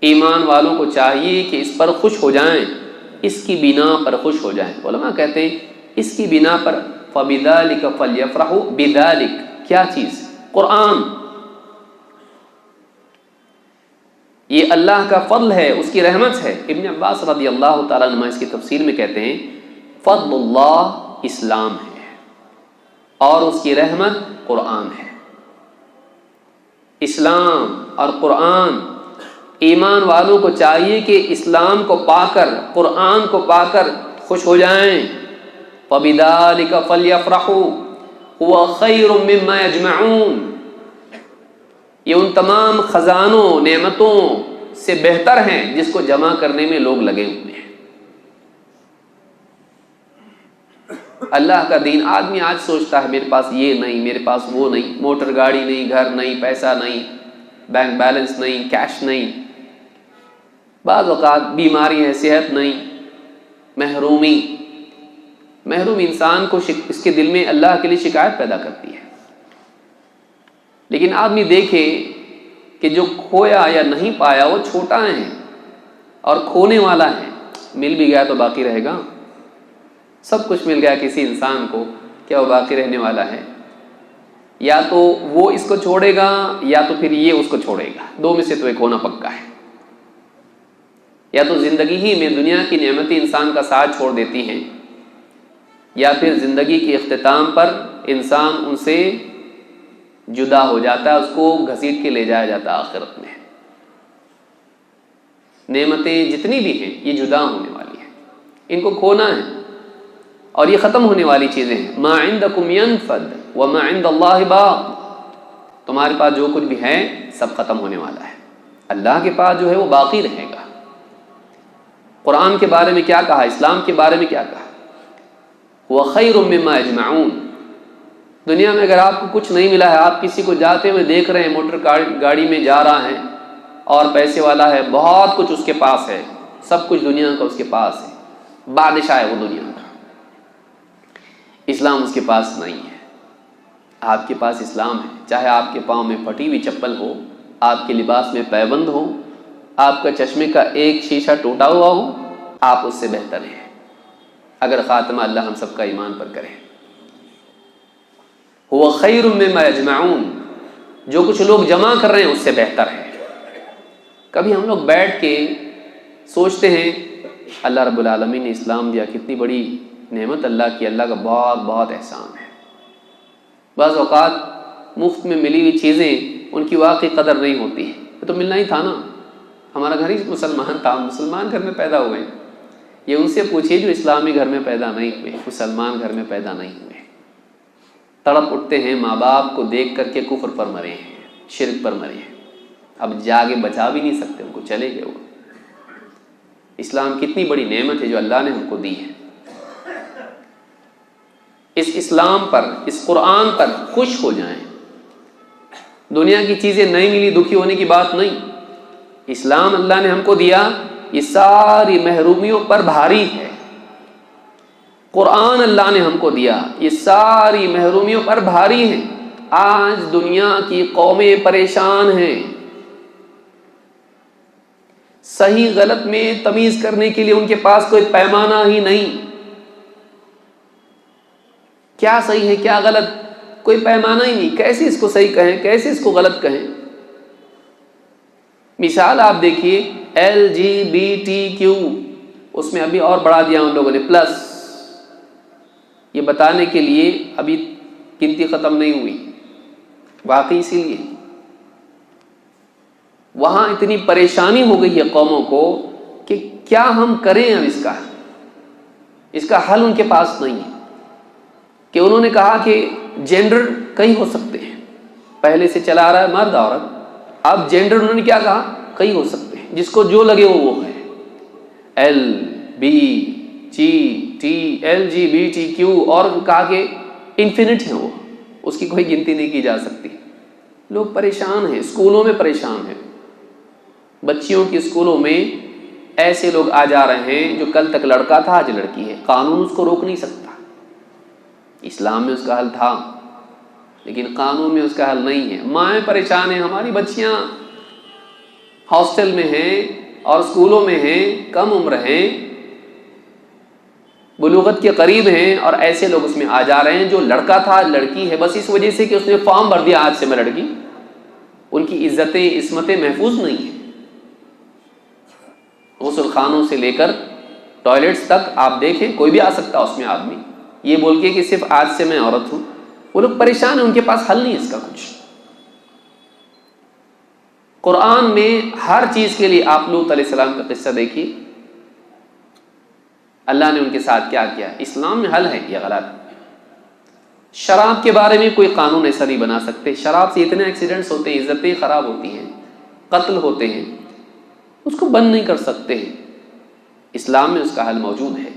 ایمان والوں کو چاہیے کہ اس پر خوش ہو جائیں، اس کی بنا پر خوش ہو جائیں۔ علماء کہتے ہیں اس کی بنا پر، فبذلک فلیفرحوا، بذلک کیا چیز؟ قرآن۔ یہ اللہ کا فضل ہے، اس کی رحمت ہے۔ ابن عباس رضی اللہ تعالیٰ عنہ اس کی تفسیر میں کہتے ہیں فضل اللہ اسلام ہے اور اس کی رحمت قرآن ہے۔ اسلام اور قرآن، ایمان والوں کو چاہیے کہ اسلام کو پا کر، قرآن کو پا کر خوش ہو جائیں۔ فَبِذَلِكَ فَلْيَفْرَحُوا هُوَ خَيْرٌ مِّمَّا يَجْمَعُونَ، یہ ان تمام خزانوں، نعمتوں سے بہتر ہیں جس کو جمع کرنے میں لوگ لگے ہوئے ہیں۔ اللہ کا دین، آدمی آج سوچتا ہے میرے پاس یہ نہیں، میرے پاس وہ نہیں، موٹر گاڑی نہیں، گھر نہیں، پیسہ نہیں، بینک بیلنس نہیں، کیش نہیں، بعض اوقات بیماری ہے، صحت نہیں، محروم انسان کو اس کے دل میں اللہ کے لیے شکایت پیدا کرتی ہے۔ لیکن آدمی دیکھے کہ جو کھویا یا نہیں پایا وہ چھوٹا ہے اور کھونے والا ہے، مل بھی گیا تو باقی رہے گا؟ سب کچھ مل گیا کسی انسان کو، کیا وہ باقی رہنے والا ہے؟ یا تو وہ اس کو چھوڑے گا یا تو پھر یہ اس کو چھوڑے گا، دو میں سے تو ایک ہونا پکا ہے۔ یا تو زندگی ہی میں دنیا کی نعمتیں انسان کا ساتھ چھوڑ دیتی ہیں، یا پھر زندگی کے اختتام پر انسان ان سے جدا ہو جاتا ہے، اس کو گھسیٹ کے لے جایا جاتا ہے آخرت میں۔ نعمتیں جتنی بھی ہیں یہ جدا ہونے والی ہیں، ان کو کھونا ہے، اور یہ ختم ہونے والی چیزیں ہیں۔ ما عندکم ینفد وما عند اللہ باق، تمہارے پاس جو کچھ بھی ہے سب ختم ہونے والا ہے، اللہ کے پاس جو ہے وہ باقی رہے گا۔ قرآن کے بارے میں کیا کہا، اسلام کے بارے میں کیا کہا؟ وہ خیر مما یجمعون۔ دنیا میں اگر آپ کو کچھ نہیں ملا ہے، آپ کسی کو جاتے ہوئے دیکھ رہے ہیں، موٹر گاڑی میں جا رہا ہے اور پیسے والا ہے، بہت کچھ اس کے پاس ہے، سب کچھ دنیا کا اس کے پاس ہے، بادشاہ ہے وہ دنیا کا، اسلام اس کے پاس نہیں ہے۔ آپ کے پاس اسلام ہے، چاہے آپ کے پاؤں میں پھٹی ہوئی چپل ہو، آپ کے لباس میں پیبند ہو، آپ کا چشمے کا ایک شیشہ ٹوٹا ہوا ہو، آپ اس سے بہتر ہیں اگر خاتمہ اللہ ہم سب کا ایمان پر کرے۔ هو خیر مما یجمعون، جو کچھ لوگ جمع کر رہے ہیں اس سے بہتر ہے۔ کبھی ہم لوگ بیٹھ کے سوچتے ہیں اللہ رب العالمین نے اسلام دیا، کتنی بڑی نعمت اللہ کی، اللہ کا بہت بہت احسان ہے۔ بعض اوقات مفت میں ملی ہوئی چیزیں ان کی واقعی قدر نہیں ہوتی ہے، یہ تو ملنا ہی تھا نا، ہمارا گھر ہی مسلمان تھا، مسلمان گھر میں پیدا ہوئے۔ یہ ان سے پوچھیے جو اسلامی گھر میں پیدا نہیں ہوئے، مسلمان گھر میں پیدا نہیں ہوئے، تڑپ اٹھتے ہیں ماں باپ کو دیکھ کر کے کفر پر مرے ہیں، شرک پر مرے ہیں، اب جاگے بچا بھی نہیں سکتے، ان کو چلے گئے وہ۔ اسلام کتنی بڑی نعمت ہے جو اللہ نے ہم کو دی ہے۔ اس اسلام پر، اس قرآن پر خوش ہو جائیں۔ دنیا کی چیزیں نہیں ملی دکھی ہونے کی بات نہیں، اسلام اللہ نے ہم کو دیا، یہ ساری محرومیوں پر بھاری ہے۔ قرآن اللہ نے ہم کو دیا، یہ ساری محرومیوں پر بھاری ہیں۔ آج دنیا کی قومیں پریشان ہیں، صحیح غلط میں تمیز کرنے کے لیے ان کے پاس کوئی پیمانہ ہی نہیں، کیا صحیح ہے کیا غلط کوئی پیمانہ ہی نہیں، کیسے اس کو صحیح کہیں، کیسے اس کو غلط کہیں۔ مثال آپ دیکھیے LGBTQ، اس میں ابھی اور بڑھا دیا ان لوگوں نے پلس، یہ بتانے کے لیے ابھی گنتی ختم نہیں ہوئی، واقعی اسی لیے وہاں اتنی پریشانی ہو گئی ہے قوموں کو کہ کیا ہم کریں اب اس کا حل ان کے پاس نہیں ہے، کہ انہوں نے کہا کہ جینڈر کئی ہو سکتے ہیں، پہلے سے چلا آ رہا ہے مرد عورت، اب جینڈر انہوں نے کیا کہا کئی ہو سکتے ہیں، جس کو جو لگے وہ ہے، LGBTQ، اور کہا کہ انفینٹ ہے وہ، اس کی کوئی گنتی نہیں کی جا سکتی۔ لوگ پریشان ہیں، اسکولوں میں پریشان ہیں، بچیوں کی اسکولوں میں ایسے لوگ آ جا رہے ہیں جو کل تک لڑکا تھا آج لڑکی ہے، قانون اس کو روک نہیں سکتا۔ اسلام میں اس کا حل تھا لیکن قانون میں اس کا حل نہیں ہے۔ مائیں پریشان ہیں، ہماری بچیاں ہاسٹل میں ہیں اور اسکولوں میں ہیں، کم عمر ہیں، بلوغت کے قریب ہیں، اور ایسے لوگ اس میں آ جا رہے ہیں جو لڑکا تھا آج لڑکی ہے، بس اس وجہ سے کہ اس نے فارم بھر دیا آج سے میں لڑکی، ان کی عزتیں عصمتیں محفوظ نہیں ہیں۔ غسل خانوں سے لے کر ٹوائلٹس تک آپ دیکھیں، کوئی بھی آ سکتا اس میں آدمی، یہ بول کے کہ صرف آج سے میں عورت ہوں۔ وہ لوگ پریشان ہیں، ان کے پاس حل نہیں ہے اس کا کچھ۔ قرآن میں ہر چیز کے لیے آپ لوط علیہ السلام کا قصہ دیکھیے، اللہ نے ان کے ساتھ کیا کیا۔ اسلام میں حل ہے، یہ غلط۔ شراب کے بارے میں کوئی قانون ایسا نہیں بنا سکتے، شراب سے اتنے ایکسیڈنٹس ہوتے ہیں، عزتیں خراب ہوتی ہیں، قتل ہوتے ہیں، اس کو بند نہیں کر سکتے۔ اسلام میں اس کا حل موجود ہے۔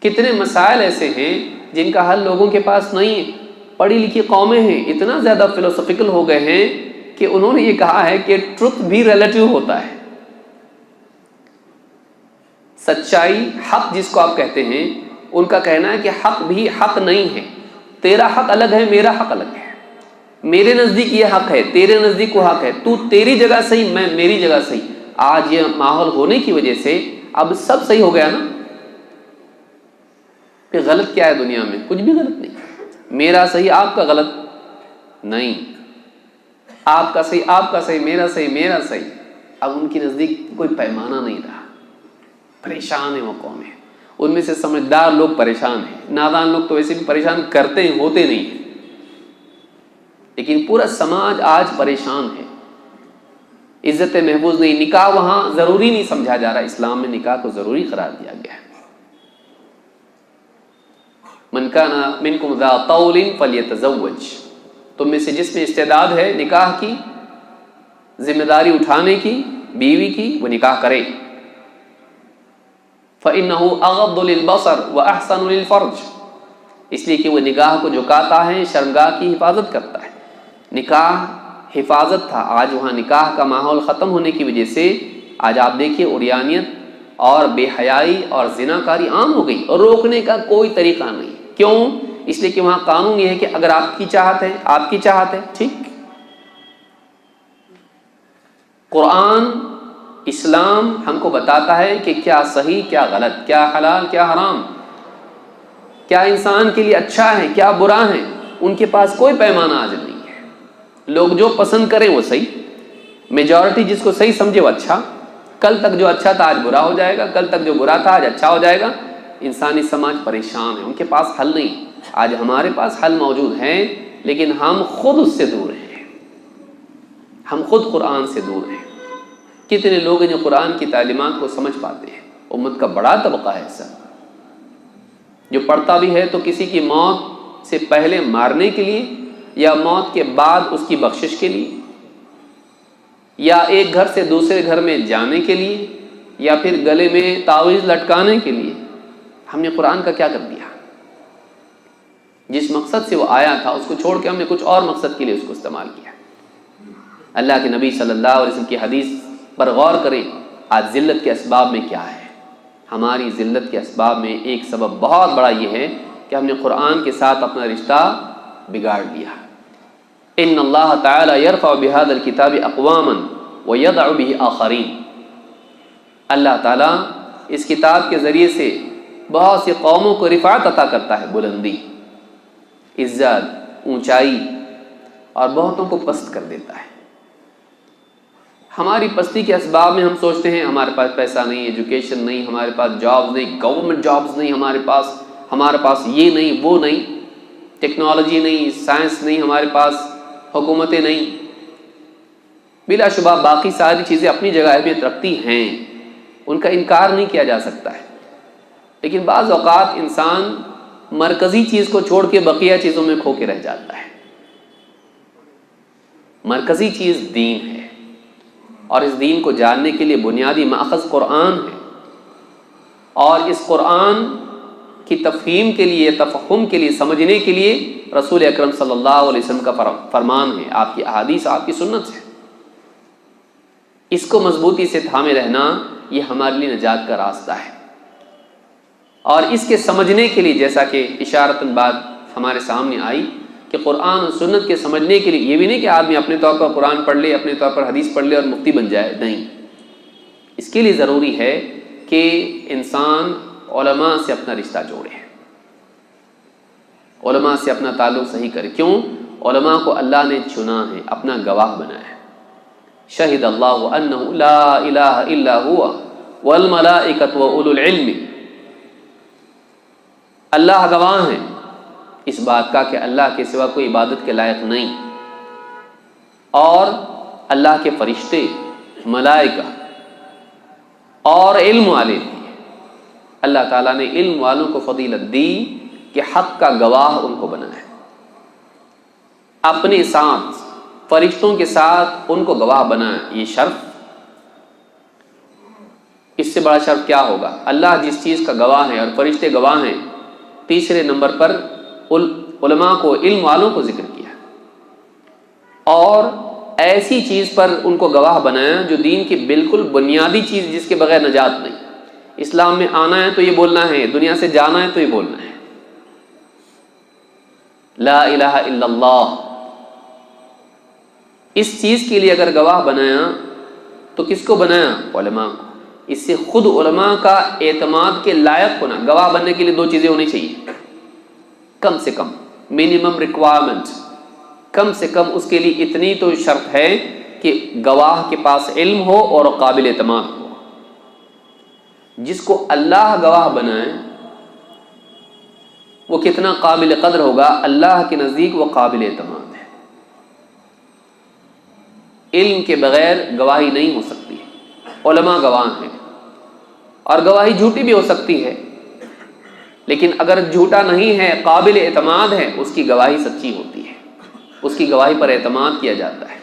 کتنے مسائل ایسے ہیں جن کا حل لوگوں کے پاس نہیں ہے۔ پڑھی لکھی قومیں ہیں، اتنا زیادہ فلسفیکل ہو گئے ہیں کہ انہوں نے یہ کہا ہے کہ ٹروتھ بھی ریلیٹیو ہوتا ہے. سچائی، حق جس کو آپ کہتے ہیں، ان کا کہنا ہے کہ حق بھی حق نہیں ہے. تیرا حق الگ ہے، میرا حق الگ ہے. میرے نزدیک یہ حق ہے، تیرے نزدیک وہ حق ہے. تو تیری جگہ صحیح، میں میری جگہ صحیح. آج یہ ماحول ہونے کی وجہ سے اب سب صحیح ہو گیا نا. پھر غلط کیا ہے دنیا میں؟ کچھ بھی غلط نہیں. میرا صحیح آپ کا غلط نہیں، آپ کا صحیح آپ کا صحیح، میرا صحیح میرا صحیح. اب ان کی نزدیک کوئی پیمانہ نہیں رہا. پریشان ہے وہ قومیں. ان میں سے سمجھدار لوگ پریشان ہیں، نادان لوگ تو ویسے بھی پریشان کرتے ہیں، ہوتے نہیں ہیں. لیکن پورا سماج آج پریشان ہے. عزت محفوظ نہیں. نکاح وہاں ضروری نہیں سمجھا جا رہا. اسلام میں نکاح کو ضروری قرار دیا گیا ہے. من کان منکم ذا طول فلیتزوج. تم میں سے جس میں استعداد ہے نکاح کی ذمہ داری اٹھانے کی، بیوی کی، وہ نکاح کرے. فإنه أغض للبصر وأحسن للفرج. اس لیے کہ وہ نگاہ کو جھکاتا ہے، شرمگاہ کی حفاظت کرتا ہے. نکاح حفاظت تھا. آج وہاں نکاح کا ماحول ختم ہونے کی وجہ سے آج آپ دیکھیے عریانیت اور بے حیائی اور زناکاری عام ہو گئی، اور روکنے کا کوئی طریقہ نہیں. کیوں؟ اس لیے کہ وہاں قانون یہ ہے کہ اگر آپ کی چاہت ہے، آپ کی چاہت ہے، ٹھیک. قرآن اسلام ہم کو بتاتا ہے کہ کیا صحیح، کیا غلط، کیا حلال، کیا حرام، کیا انسان کے لیے اچھا ہے، کیا برا ہے. ان کے پاس کوئی پیمانہ آج نہیں ہے. لوگ جو پسند کریں وہ صحیح. میجورٹی جس کو صحیح سمجھے وہ اچھا. کل تک جو اچھا تھا آج برا ہو جائے گا، کل تک جو برا تھا آج اچھا ہو جائے گا. انسانی سماج پریشان ہے. ان کے پاس حل نہیں. آج ہمارے پاس حل موجود ہے، لیکن ہم خود اس سے دور ہیں. ہم خود قرآن سے دور ہیں. کتنے لوگ ہیں جو قرآن کی تعلیمات کو سمجھ پاتے ہیں؟ امت کا بڑا طبقہ ہے ایسا جو پڑھتا بھی ہے تو کسی کی موت سے پہلے مارنے کے لیے، یا موت کے بعد اس کی بخشش کے لیے، یا ایک گھر سے دوسرے گھر میں جانے کے لیے، یا پھر گلے میں تعویذ لٹکانے کے لیے. ہم نے قرآن کا کیا کر دیا؟ جس مقصد سے وہ آیا تھا اس کو چھوڑ کے ہم نے کچھ اور مقصد کے لیے اس کو استعمال کیا. اللہ کے نبی صلی اللہ علیہ وسلم کی حدیث پر غور کریں. آج ذلت کے اسباب میں کیا ہے؟ ہماری ذلت کے اسباب میں ایک سبب بہت بڑا یہ ہے کہ ہم نے قرآن کے ساتھ اپنا رشتہ بگاڑ لیا. ان اللہ تعالی یرفع بهذا الكتاب اقواما ويضع به آخرین. اللہ تعالیٰ اس کتاب کے ذریعے سے بہت سی قوموں کو رفعت عطا کرتا ہے، بلندی، عزت، اونچائی، اور بہتوں کو پست کر دیتا ہے. ہماری پستی کے اسباب میں ہم سوچتے ہیں ہمارے پاس پیسہ نہیں، ایجوکیشن نہیں، ہمارے پاس جابز نہیں، گورنمنٹ جابز نہیں ہمارے پاس یہ نہیں، وہ نہیں، ٹیکنالوجی نہیں، سائنس نہیں، ہمارے پاس حکومتیں نہیں. بلا شبہ باقی ساری چیزیں اپنی جگہ اہمیت رکھتی ہیں، ان کا انکار نہیں کیا جا سکتا ہے. لیکن بعض اوقات انسان مرکزی چیز کو چھوڑ کے بقیہ چیزوں میں کھو کے رہ جاتا ہے. مرکزی چیز دین ہے، اور اس دین کو جاننے کے لیے بنیادی ماخذ قرآن ہے. اور اس قرآن کی تفہیم کے لیے، تفہم کے لیے، سمجھنے کے لیے رسول اکرم صلی اللہ علیہ وسلم کا فرمان ہے، آپ کی احادیث، آپ کی سنت ہے. اس کو مضبوطی سے تھامے رہنا یہ ہمارے لیے نجات کا راستہ ہے. اور اس کے سمجھنے کے لیے، جیسا کہ اشارتاً بات ہمارے سامنے آئی کہ قرآن اور سنت کے سمجھنے کے لیے یہ بھی نہیں کہ آدمی اپنے طور پر قرآن پڑھ لے، اپنے طور پر حدیث پڑھ لے اور مفتی بن جائے. نہیں، اس کے لیے ضروری ہے کہ انسان علماء سے اپنا رشتہ جوڑے، علماء سے اپنا تعلق صحیح کرے. کیوں؟ علماء کو اللہ نے چنا ہے، اپنا گواہ بنایا ہے. شہد اللہ انہ لا الہ الا ہوا والملائکۃ واولو العلم. اللہ گواہ ہیں اس بات کا کہ اللہ کے سوا کوئی عبادت کے لائق نہیں، اور اللہ کے فرشتے، ملائکہ اور علم والے بھی. اللہ تعالیٰ نے علم والوں کو فضیلت دی کہ حق کا گواہ ان کو بنایا. اپنے ساتھ فرشتوں کے ساتھ ان کو گواہ بنایا. یہ شرف، اس سے بڑا شرف کیا ہوگا؟ اللہ جس چیز کا گواہ ہے اور فرشتے گواہ ہیں. تیسرے نمبر پر علماء کو، علم والوں کو ذکر کیا. اور ایسی چیز پر ان کو گواہ بنایا جو دین کی بالکل بنیادی چیز جس کے بغیر نجات نہیں. اسلام میں آنا ہے تو یہ بولنا ہے، دنیا سے جانا ہے تو یہ بولنا ہے لا الہ الا اللہ. اس چیز کے لیے اگر گواہ بنایا تو کس کو بنایا؟ علماء کو. اس سے خود علماء کا اعتماد کے لائق ہونا. گواہ بننے کے لیے دو چیزیں ہونی چاہیے کم سے کم، منیمم ریکوائرمنٹ. کم سے کم اس کے لیے اتنی تو شرط ہے کہ گواہ کے پاس علم ہو اور قابل اعتماد ہو. جس کو اللہ گواہ بنائے وہ کتنا قابل قدر ہوگا؟ اللہ کے نزدیک وہ قابل اعتماد ہے. علم کے بغیر گواہی نہیں ہو سکتی. علماء گواہ ہیں، اور گواہی جھوٹی بھی ہو سکتی ہے، لیکن اگر جھوٹا نہیں ہے، قابل اعتماد ہے، اس کی گواہی سچی ہوتی ہے، اس کی گواہی پر اعتماد کیا جاتا ہے.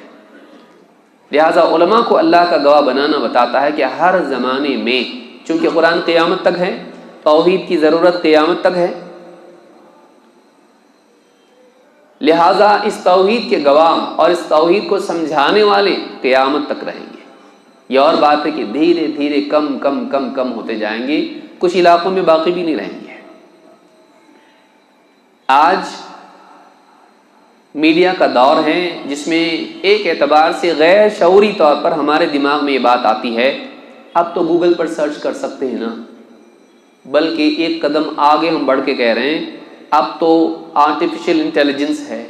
لہذا علماء کو اللہ کا گواہ بنانا بتاتا ہے کہ ہر زمانے میں، چونکہ قرآن قیامت تک ہے، توحید کی ضرورت قیامت تک ہے، لہذا اس توحید کے گواہ اور اس توحید کو سمجھانے والے قیامت تک رہیں گے. یہ اور بات ہے کہ دھیرے دھیرے کم کم کم کم ہوتے جائیں گے، کچھ علاقوں میں باقی بھی نہیں رہیں گے. آج میڈیا کا دور ہے جس میں ایک اعتبار سے غیر شعوری طور پر ہمارے دماغ میں یہ بات آتی ہے، اب تو گوگل پر سرچ کر سکتے ہیں نا. بلکہ ایک قدم آگے ہم بڑھ کے کہہ رہے ہیں، اب تو آرٹیفیشل انٹیلیجنس ہے،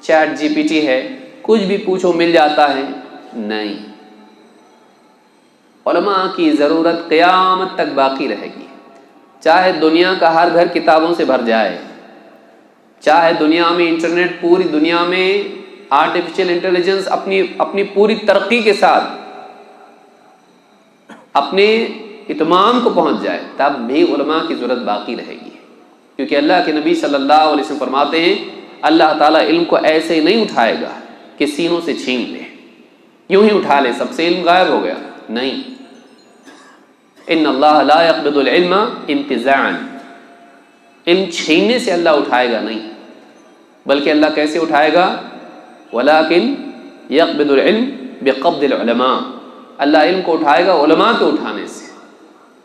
چیٹ جی پی ٹی ہے، کچھ بھی پوچھو مل جاتا ہے. نہیں، علماء کی ضرورت قیامت تک باقی رہے گی. چاہے دنیا کا ہر گھر کتابوں سے بھر جائے، چاہے دنیا میں انٹرنیٹ، پوری دنیا میں آرٹیفیشل انٹیلیجنس اپنی پوری ترقی کے ساتھ اپنے اتمام کو پہنچ جائے، تب بھی علماء کی ضرورت باقی رہے گی. کیونکہ اللہ کے نبی صلی اللہ علیہ وسلم فرماتے ہیں اللہ تعالیٰ علم کو ایسے ہی نہیں اٹھائے گا کہ سینوں سے چھین لے، یوں ہی اٹھا لے، سب سے علم غائب ہو گیا. نہیں، ان اللہ لا يقبض العلم انتزاعا. علم چھیننے سے اللہ اٹھائے گا نہیں، بلکہ اللہ کیسے اٹھائے گا؟ ولکن يقبض العلم بقبض العلماء. اللہ علم کو اٹھائے گا علماء کے اٹھانے سے.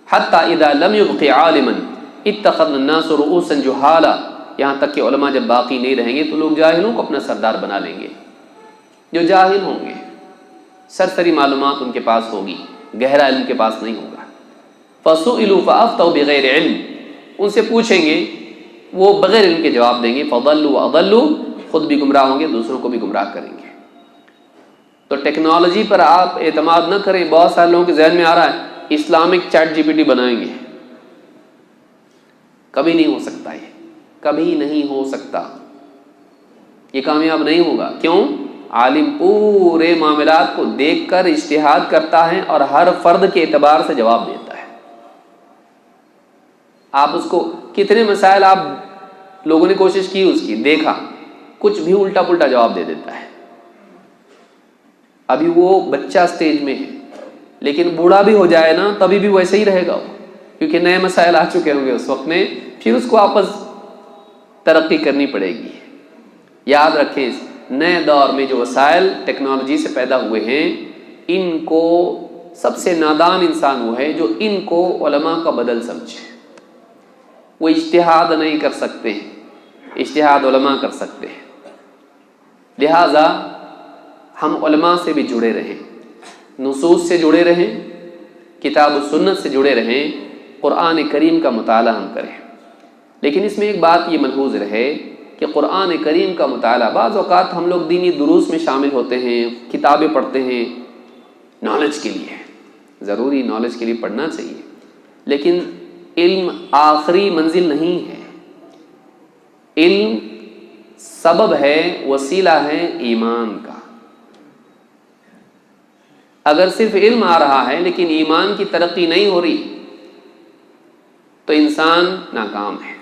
حتی اذا لم يبق عالما اتخذ الناس رؤوسا جہالا. یہاں تک کہ علماء جب باقی نہیں رہیں گے تو لوگ جاہلوں کو اپنا سردار بنا لیں گے. جو جاہل ہوں گے، سرسری معلومات ان کے پاس ہوگی، گہرا علم کے پاس نہیں ہوگا. فَسُئِلُوا فَأَفْتَوْا بِغَيْرِ عِلْمٍ. ان سے پوچھیں گے، وہ بغیر علم کے جواب دیں گے. فَضَلُّوا وَأَضَلُّوا. خود بھی گمراہ ہوں گے، دوسروں کو بھی گمراہ کریں گے. تو ٹیکنالوجی پر آپ اعتماد نہ کریں. بہت سارے لوگوں کے ذہن میں آ رہا ہے Islamic ChatGPT بنائیں گے. کبھی نہیں ہو سکتا، یہ کبھی نہیں ہو سکتا، یہ کامیاب نہیں ہوگا. کیوں؟ عالم پورے معاملات کو دیکھ کر اجتہاد کرتا ہے اور ہر فرد کے اعتبار سے جواب دیتا ہے. آپ اس کو کتنے مسائل آپ لوگوں نے کوشش کی، اس کی دیکھا، کچھ بھی الٹا پلٹا جواب دے دیتا ہے. ابھی وہ بچہ سٹیج میں ہے، لیکن بوڑھا بھی ہو جائے نا تبھی بھی ویسے ہی رہے گا وہ، کیونکہ نئے مسائل آ چکے ہوں گے اس وقت میں. پھر اس کو واپس ترقی کرنی پڑے گی. یاد رکھیں، نئے دور میں جو وسائل ٹیکنالوجی سے پیدا ہوئے ہیں، ان کو سب سے نادان انسان وہ ہے جو ان کو علماء کا بدل سمجھے. وہ اجتہاد نہیں کر سکتے، اجتہاد علماء کر سکتے ہیں. لہذا ہم علماء سے بھی جڑے رہیں، نصوص سے جڑے رہیں، کتاب و سنت سے جڑے رہیں، قرآن کریم کا مطالعہ ہم کریں. لیکن اس میں ایک بات یہ ملحوظ رہے کہ قرآن کریم کا مطالعہ، بعض اوقات ہم لوگ دینی دروس میں شامل ہوتے ہیں، کتابیں پڑھتے ہیں نالج کے لیے، ضروری نالج کے لیے پڑھنا چاہیے، لیکن علم آخری منزل نہیں ہے. علم سبب ہے، وسیلہ ہے ایمان کا. اگر صرف علم آ رہا ہے لیکن ایمان کی ترقی نہیں ہو رہی تو انسان ناکام ہے.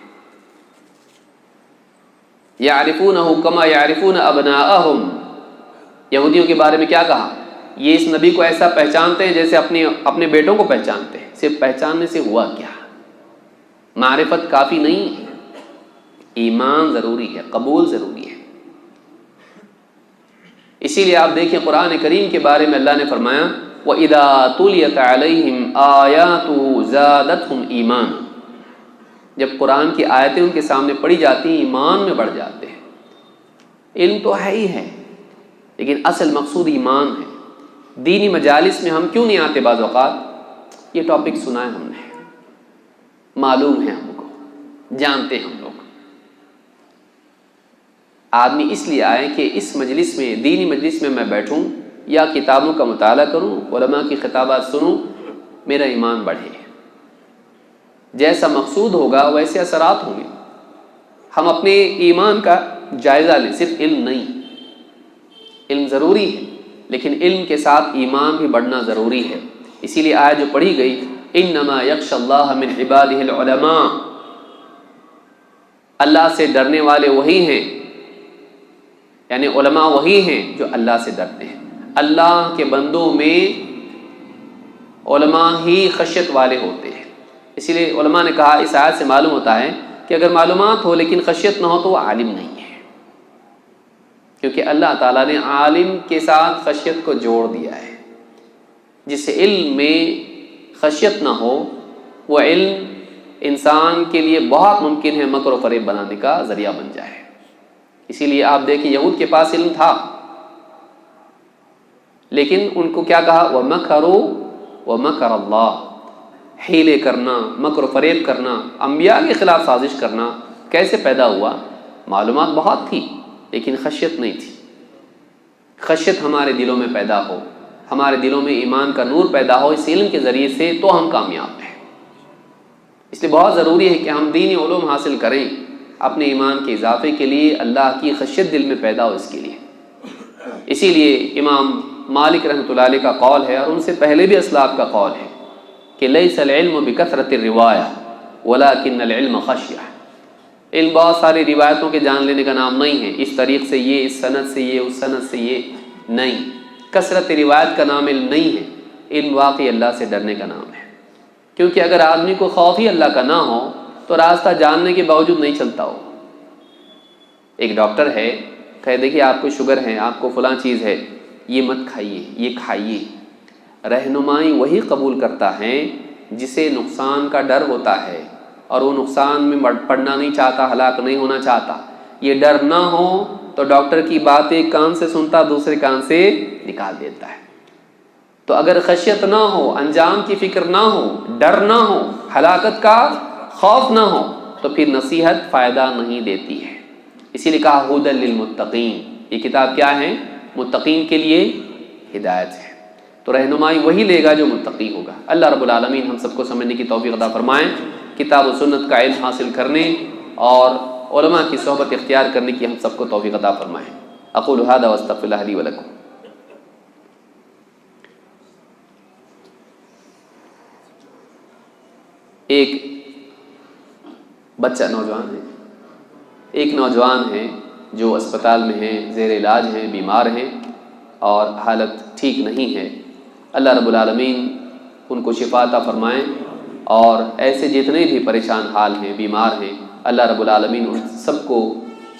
یعرفونہ کما یعرفون ابناءہم. یہودیوں کے بارے میں کیا کہا؟ یہ اس نبی کو ایسا پہچانتے ہیں جیسے اپنے بیٹوں کو پہچانتے ہیں. صرف پہچاننے سے ہوا کیا؟ معرفت کافی نہیں ہے، ایمان ضروری ہے، قبول ضروری ہے. اسی لیے آپ دیکھیں قرآن کریم کے بارے میں اللہ نے فرمایا وَإِذَا تُلِيَتْ عَلَيْهِمْ آيَاتُهُ زَادَتْهُمْ ایمان، جب قرآن کی آیتیں ان کے سامنے پڑھی جاتی ہیں ایمان میں بڑھ جاتے ہیں۔ علم تو ہے ہی ہے لیکن اصل مقصود ایمان ہے۔ دینی مجالس میں ہم کیوں نہیں آتے بعض اوقات؟ یہ ٹاپک سنا ہے ہم نے، معلوم ہے ہم کو، جانتے ہیں ہم لوگ۔ آدمی اس لیے آئے کہ اس مجلس میں، دینی مجلس میں بیٹھوں یا کتابوں کا مطالعہ کروں، علماء کی خطابات سنوں، میرا ایمان بڑھے۔ جیسا مقصود ہوگا ویسے اثرات ہوں گے۔ ہم اپنے ایمان کا جائزہ لیں، صرف علم نہیں، علم ضروری ہے لیکن علم کے ساتھ ایمان بھی بڑھنا ضروری ہے۔ اسی لیے آیت جو پڑھی گئی انما یخشی اللہ من عبادہ العلماء، اللہ سے ڈرنے والے وہی ہیں، یعنی علماء وہی ہیں جو اللہ سے ڈرتے ہیں۔ اللہ کے بندوں میں علماء ہی خشیت والے ہوتے ہیں۔ اسی لیے علماء نے کہا، اس آیت سے معلوم ہوتا ہے کہ اگر معلومات ہو لیکن خشیت نہ ہو تو وہ عالم نہیں ہے، کیونکہ اللہ تعالیٰ نے عالم کے ساتھ خشیت کو جوڑ دیا ہے۔ جس علم میں خشیت نہ ہو وہ علم انسان کے لیے بہت ممکن ہے مکر و فریب بنانے کا ذریعہ بن جائے۔ اسی لیے آپ دیکھیں یہود کے پاس علم تھا لیکن ان کو کیا کہا، وَمَكَرُوا وَمَكَرَ اللَّهُ، حیلے کرنا، مکر و فریب کرنا، انبیاء کے خلاف سازش کرنا۔ کیسے پیدا ہوا؟ معلومات بہت تھی لیکن خشیت نہیں تھی۔ خشیت ہمارے دلوں میں پیدا ہو، ہمارے دلوں میں ایمان کا نور پیدا ہو اس علم کے ذریعے سے، تو ہم کامیاب ہیں۔ اس لیے بہت ضروری ہے کہ ہم دینی علوم حاصل کریں اپنے ایمان کے اضافے کے لیے، اللہ کی خشیت دل میں پیدا ہو اس کے لیے۔ اسی لیے امام مالک رحمۃ اللہ علیہ کا قول ہے، اور ان سے پہلے بھی اسلاف کا قول ہے کہ لیس العلم بکثرۃ الروایہ ولکن العلم خشیہ، علم بہت ساری روایتوں کے جان لینے کا نام نہیں ہے، اس طریق سے یہ، اس سند سے یہ، اس سند سے یہ نہیں۔ کثرت روایت کا نام علم نہیں ہے، علم واقعی اللہ سے ڈرنے کا نام ہے۔ کیونکہ اگر آدمی کو خوف ہی اللہ کا نہ ہو تو راستہ جاننے کے باوجود نہیں چلتا ہو۔ ایک ڈاکٹر ہے، کہہ دے کہ آپ کو شوگر ہے، آپ کو فلاں چیز ہے، یہ مت کھائیے، یہ کھائیے۔ رہنمائی وہی قبول کرتا ہے جسے نقصان کا ڈر ہوتا ہے اور وہ نقصان میں پڑنا نہیں چاہتا، ہلاک نہیں ہونا چاہتا۔ یہ ڈر نہ ہو تو ڈاکٹر کی بات ایک کان سے سنتا دوسرے کان سے نکال دیتا ہے۔ تو اگر خشیت نہ ہو، انجام کی فکر نہ ہو، ڈر نہ ہو، ہلاکت کا خوف نہ ہو، تو پھر نصیحت فائدہ نہیں دیتی ہے۔ اسی لیے کہا ھدی للمتقین، یہ کتاب کیا ہے؟ متقین کے لیے ہدایت ہے۔ تو رہنمائی وہی لے گا جو متقی ہوگا۔ اللہ رب العالمین ہم سب کو سمجھنے کی توفیق عطا فرمائیں، کتاب و سنت کا علم حاصل کرنے اور علماء کی صحبت اختیار کرنے کی ہم سب کو توفیق عطا فرمائیں۔ اقول ھذا واستغفر اللہ لی ولکم۔ ایک بچہ نوجوان ہے، ایک نوجوان ہے جو اسپتال میں ہیں، زیر علاج ہیں، بیمار ہیں اور حالت ٹھیک نہیں ہے۔ اللہ رب العالمین ان کو شفا عطا فرمائیں، اور ایسے جتنے بھی پریشان حال ہیں، بیمار ہیں، اللہ رب العالمین ان سب کو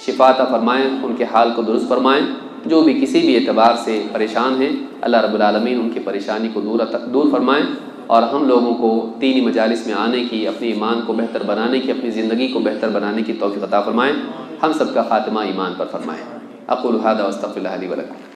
شفا عطا فرمائیں، ان کے حال کو درست فرمائیں۔ جو بھی کسی بھی اعتبار سے پریشان ہیں، اللہ رب العالمین ان کی پریشانی کو دور فرمائیں، اور ہم لوگوں کو دینی مجالس میں آنے کی، اپنے ایمان کو بہتر بنانے کی، اپنی زندگی کو بہتر بنانے کی توفیق عطا فرمائیں۔ ہم سب کا خاتمہ ایمان پر فرمائیں۔ اقول ھذا واستغفر اللہ لی ولکم۔